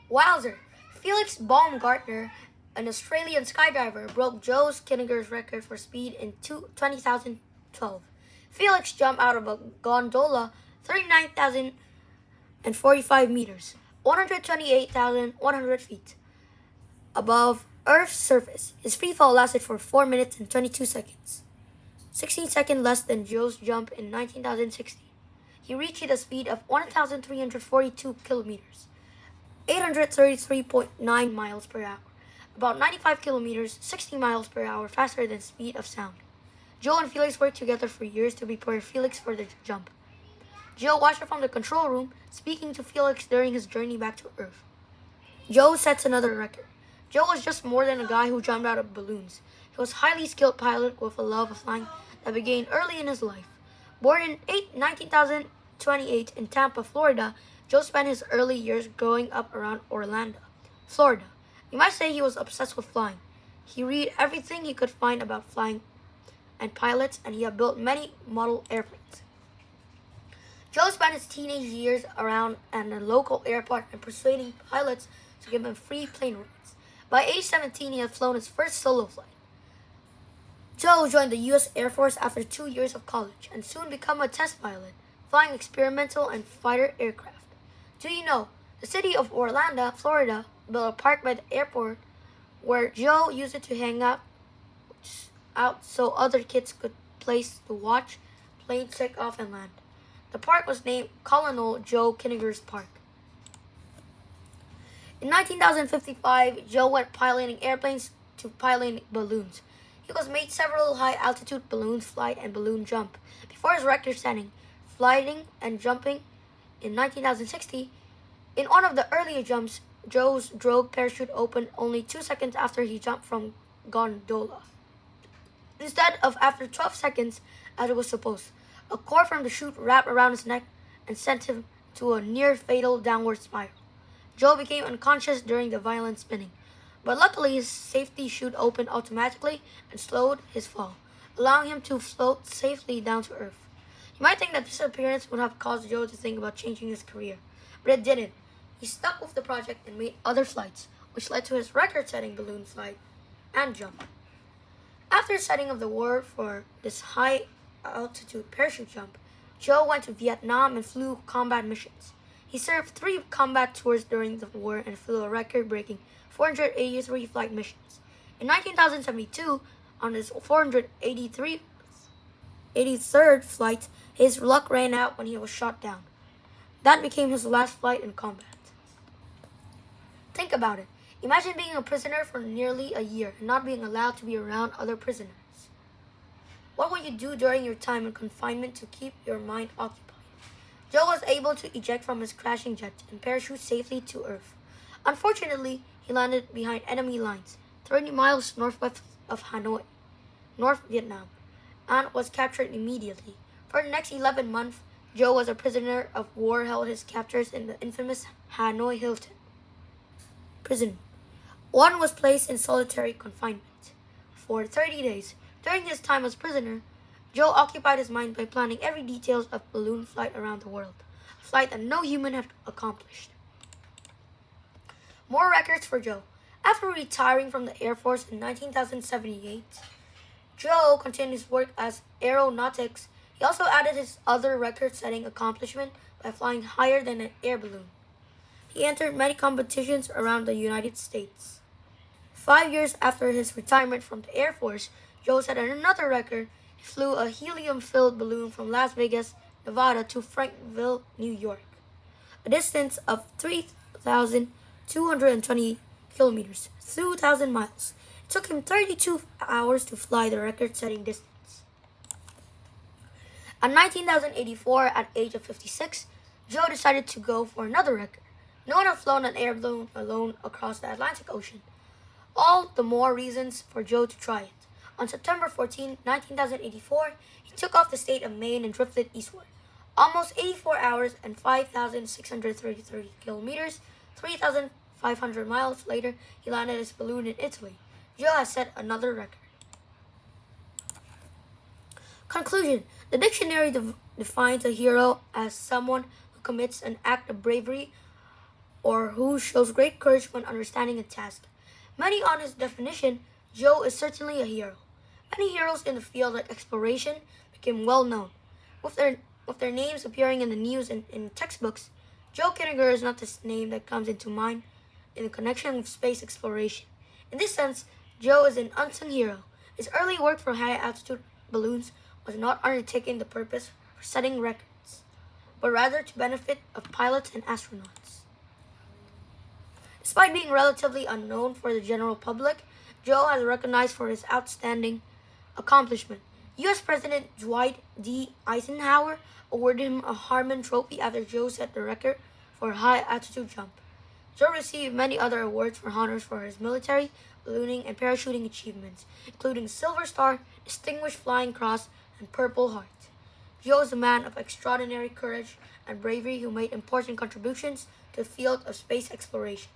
Wowzer! Felix Baumgartner, an Australian skydiver, broke Kittinger's record for speed in 2012. Felix jumped out of a gondola 39,045 meters, 128,100 feet, above Earth's surface. His free fall lasted for 4 minutes and 22 seconds, 16 seconds less than Joe's jump in 1960. He reached a speed of 1,342 kilometers, 833.9 miles per hour, about 95 kilometers, 60 miles per hour faster than speed of sound. Joe and Felix worked together for years to prepare Felix for the jump. Joe watched from the control room, speaking to Felix during his journey back to Earth. Joe sets another record. Joe was just more than a guy who jumped out of balloons. He was a highly skilled pilot with a love of flying that began early in his life. Born in 1928 in Tampa, Florida, Joe spent his early years growing up around Orlando, Florida. You might say he was obsessed with flying. He read everything he could find about flying and pilots, and he had built many model airplanes. Joe spent his teenage years around at a local airport and persuading pilots to give him free plane rides. By age 17, he had flown his first solo flight. Joe joined the U.S. Air Force after 2 years of college and soon became a test pilot, flying experimental and fighter aircraft. Do you know, the city of Orlando, Florida, built a park by the airport where Joe used it to hang out so other kids could place to watch planes take off and land. The park was named Colonel Joe Kittinger's Park. In 1955, Joe went piloting airplanes to piloting balloons. He was made several high-altitude balloons flight and balloon jump. Before his record-setting flying and jumping in 1960, in one of the earlier jumps, Joe's drogue parachute opened only 2 seconds after he jumped from gondola, instead of after 12 seconds as it was supposed. A cord from the chute wrapped around his neck and sent him to a near-fatal downward spiral. Joe became unconscious during the violent spinning, but luckily his safety chute opened automatically and slowed his fall, allowing him to float safely down to Earth. You might think that this appearance would have caused Joe to think about changing his career, but it didn't. He stuck with the project and made other flights, which led to his record-setting balloon flight and jump. After the setting of the war for this high-altitude parachute jump, Joe went to Vietnam and flew combat missions. He served 3 combat tours during the war and flew a record-breaking 483 flight missions. In 1972, on his 483rd flight, his luck ran out when he was shot down. That became his last flight in combat. Think about it. Imagine being a prisoner for nearly a year and not being allowed to be around other prisoners. What would you do during your time in confinement to keep your mind occupied? Joe was able to eject from his crashing jet and parachute safely to Earth. Unfortunately, he landed behind enemy lines, 30 miles northwest of Hanoi, North Vietnam, and was captured immediately. For the next 11 months, Joe was a prisoner of war, held his captors in the infamous Hanoi Hilton prison. One was placed in solitary confinement for 30 days. During his time as prisoner, Joe occupied his mind by planning every detail of balloon flight around the world, a flight that no human had accomplished. More records for Joe. After retiring from the Air Force in 1978, Joe continued his work as aeronautics. He also added his other record-setting accomplishment by flying higher than an air balloon. He entered many competitions around the United States. 5 years after his retirement from the Air Force, Joe set another record. He flew a helium-filled balloon from Las Vegas, Nevada to Frankville, New York, a distance of 3,220 kilometers, 2,000 miles. It took him 32 hours to fly the record-setting distance. In 1984, at the age of 56, Joe decided to go for another record. No one had flown an air balloon alone across the Atlantic Ocean. All the more reasons for Joe to try it. On September 14, 1984, he took off the state of Maine and drifted eastward. Almost 84 hours and 5,633 kilometers, 3,500 miles later, he landed his balloon in Italy. Joe has set another record. Conclusion. The dictionary defines a hero as someone who commits an act of bravery or who shows great courage when understanding a task. Many on his definition, Joe is certainly a hero. Many heroes in the field of exploration became well known, with their names appearing in the news and in textbooks. Joe Kittinger is not the name that comes into mind in connection with space exploration. In this sense, Joe is an unsung hero. His early work for high-altitude balloons was not undertaken the purpose for setting records, but rather to benefit of pilots and astronauts. Despite being relatively unknown for the general public, Joe has recognized for his outstanding accomplishment. U.S. President Dwight D. Eisenhower awarded him a Harmon Trophy after Joe set the record for a high-altitude jump. Joe received many other awards for honors for his military, ballooning, and parachuting achievements, including Silver Star, Distinguished Flying Cross, and Purple Heart. Joe is a man of extraordinary courage and bravery who made important contributions to the field of space exploration.